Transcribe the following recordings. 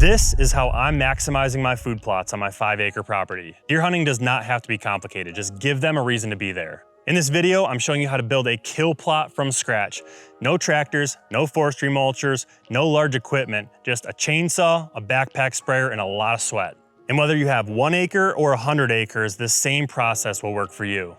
This is how I'm maximizing my food plots on my 5-acre property. Deer hunting does not have to be complicated, just give them a reason to be there. In this video, I'm showing you how to build a kill plot from scratch. No tractors, no forestry mulchers, no large equipment, just a chainsaw, a backpack sprayer, and a lot of sweat. And whether you have 1 acre or 100 acres, this same process will work for you.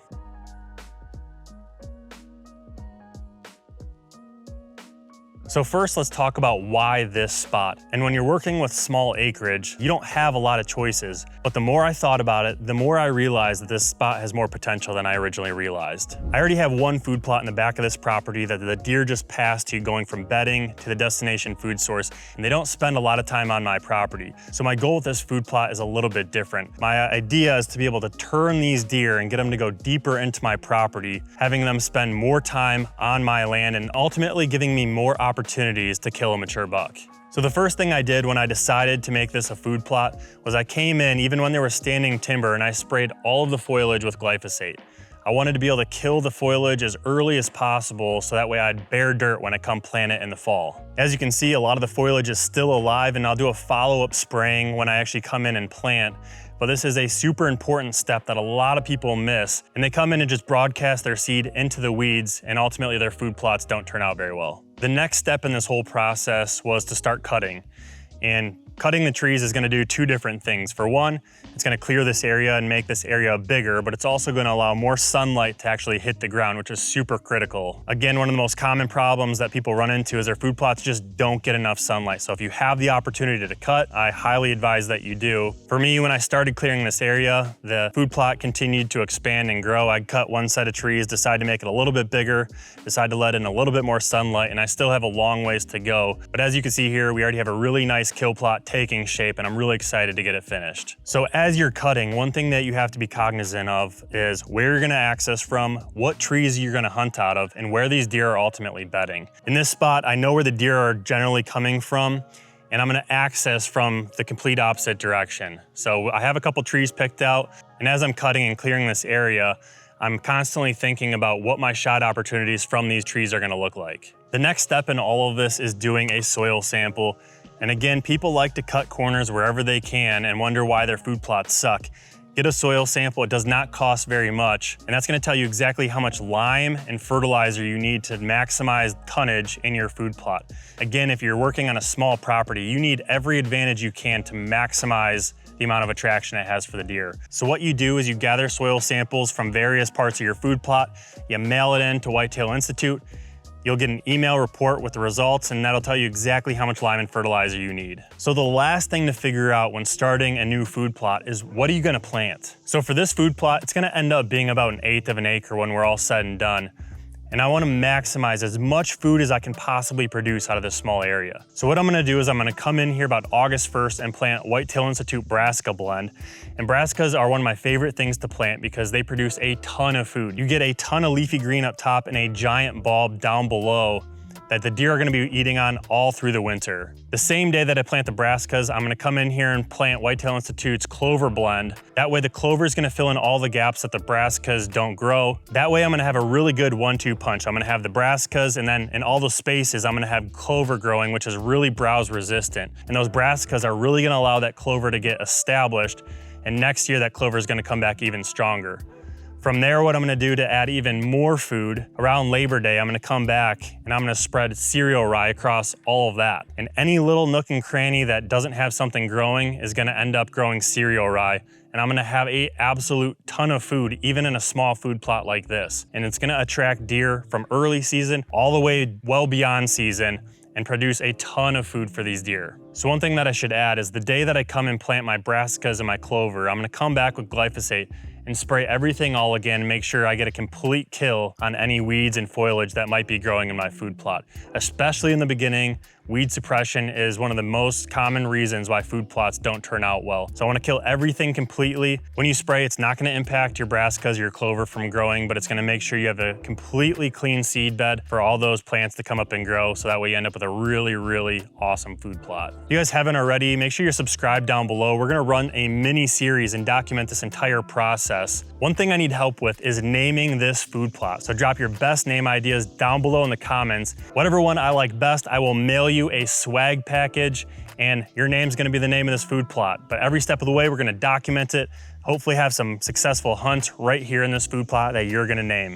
So first, let's talk about why this spot. And when you're working with small acreage, you don't have a lot of choices. But the more I thought about it, the more I realized that this spot has more potential than I originally realized. I already have one food plot in the back of this property that the deer just passed to, going from bedding to the destination food source, and they don't spend a lot of time on my property. So my goal with this food plot is a little bit different. My idea is to be able to turn these deer and get them to go deeper into my property, having them spend more time on my land and ultimately giving me more opportunities to kill a mature buck. So the first thing I did when I decided to make this a food plot was I came in even when there was standing timber and I sprayed all of the foliage with glyphosate. I wanted to be able to kill the foliage as early as possible so that way I'd bare dirt when I come plant it in the fall. As you can see, a lot of the foliage is still alive, and I'll do a follow-up spraying when I actually come in and plant. But this is a super important step that a lot of people miss, and they come in and just broadcast their seed into the weeds, and ultimately their food plots don't turn out very well. The next step in this whole process was to start cutting. And cutting the trees is gonna do 2 different things. For one, it's gonna clear this area and make this area bigger, but it's also gonna allow more sunlight to actually hit the ground, which is super critical. Again, one of the most common problems that people run into is their food plots just don't get enough sunlight. So if you have the opportunity to cut, I highly advise that you do. For me, when I started clearing this area, the food plot continued to expand and grow. I cut one set of trees, decided to make it a little bit bigger, decided to let in a little bit more sunlight, and I still have a long ways to go. But as you can see here, we already have a really nice kill plot taking shape, and I'm really excited to get it finished. So as you're cutting, one thing that you have to be cognizant of is where you're gonna access from, what trees you're gonna hunt out of, and where these deer are ultimately bedding. In this spot, I know where the deer are generally coming from, and I'm gonna access from the complete opposite direction. So I have a couple trees picked out, and as I'm cutting and clearing this area, I'm constantly thinking about what my shot opportunities from these trees are gonna look like. The next step in all of this is doing a soil sample. And again, people like to cut corners wherever they can and wonder why their food plots suck. Get a soil sample, it does not cost very much, and that's gonna tell you exactly how much lime and fertilizer you need to maximize tonnage in your food plot. Again, if you're working on a small property, you need every advantage you can to maximize the amount of attraction it has for the deer. So what you do is you gather soil samples from various parts of your food plot, you mail it in to Whitetail Institute, you'll get an email report with the results, and that'll tell you exactly how much lime and fertilizer you need. So the last thing to figure out when starting a new food plot is, what are you gonna plant? So for this food plot, it's gonna end up being about 1/8 of an acre when we're all said and done. And I wanna maximize as much food as I can possibly produce out of this small area. So what I'm gonna do is I'm gonna come in here about August 1st and plant Whitetail Institute Brassica blend. And brassicas are one of my favorite things to plant because they produce a ton of food. You get a ton of leafy green up top and a giant bulb down below that the deer are gonna be eating on all through the winter. The same day that I plant the brassicas, I'm gonna come in here and plant Whitetail Institute's clover blend. That way the clover is gonna fill in all the gaps that the brassicas don't grow. That way I'm gonna have a really good 1-2 punch. I'm gonna have the brassicas, and then in all those spaces, I'm gonna have clover growing, which is really browse resistant. And those brassicas are really gonna allow that clover to get established. And next year that clover is gonna come back even stronger. From there, what I'm gonna do to add even more food, around Labor Day, I'm gonna come back and I'm gonna spread cereal rye across all of that. And any little nook and cranny that doesn't have something growing is gonna end up growing cereal rye. And I'm gonna have an absolute ton of food, even in a small food plot like this. And it's gonna attract deer from early season all the way well beyond season and produce a ton of food for these deer. So one thing that I should add is the day that I come and plant my brassicas and my clover, I'm gonna come back with glyphosate and spray everything all again and make sure I get a complete kill on any weeds and foliage that might be growing in my food plot. Especially in the beginning, weed suppression is one of the most common reasons why food plots don't turn out well. So I wanna kill everything completely. When you spray, it's not gonna impact your brassicas or your clover from growing, but it's gonna make sure you have a completely clean seed bed for all those plants to come up and grow, so that way you end up with a really, really awesome food plot. If you guys haven't already, make sure you're subscribed down below. We're gonna run a mini series and document this entire process. One thing I need help with is naming this food plot. So drop your best name ideas down below in the comments. Whatever one I like best, I will mail you a swag package and your name's gonna be the name of this food plot. But every step of the way, we're gonna document it, hopefully have some successful hunts right here in this food plot that you're gonna name.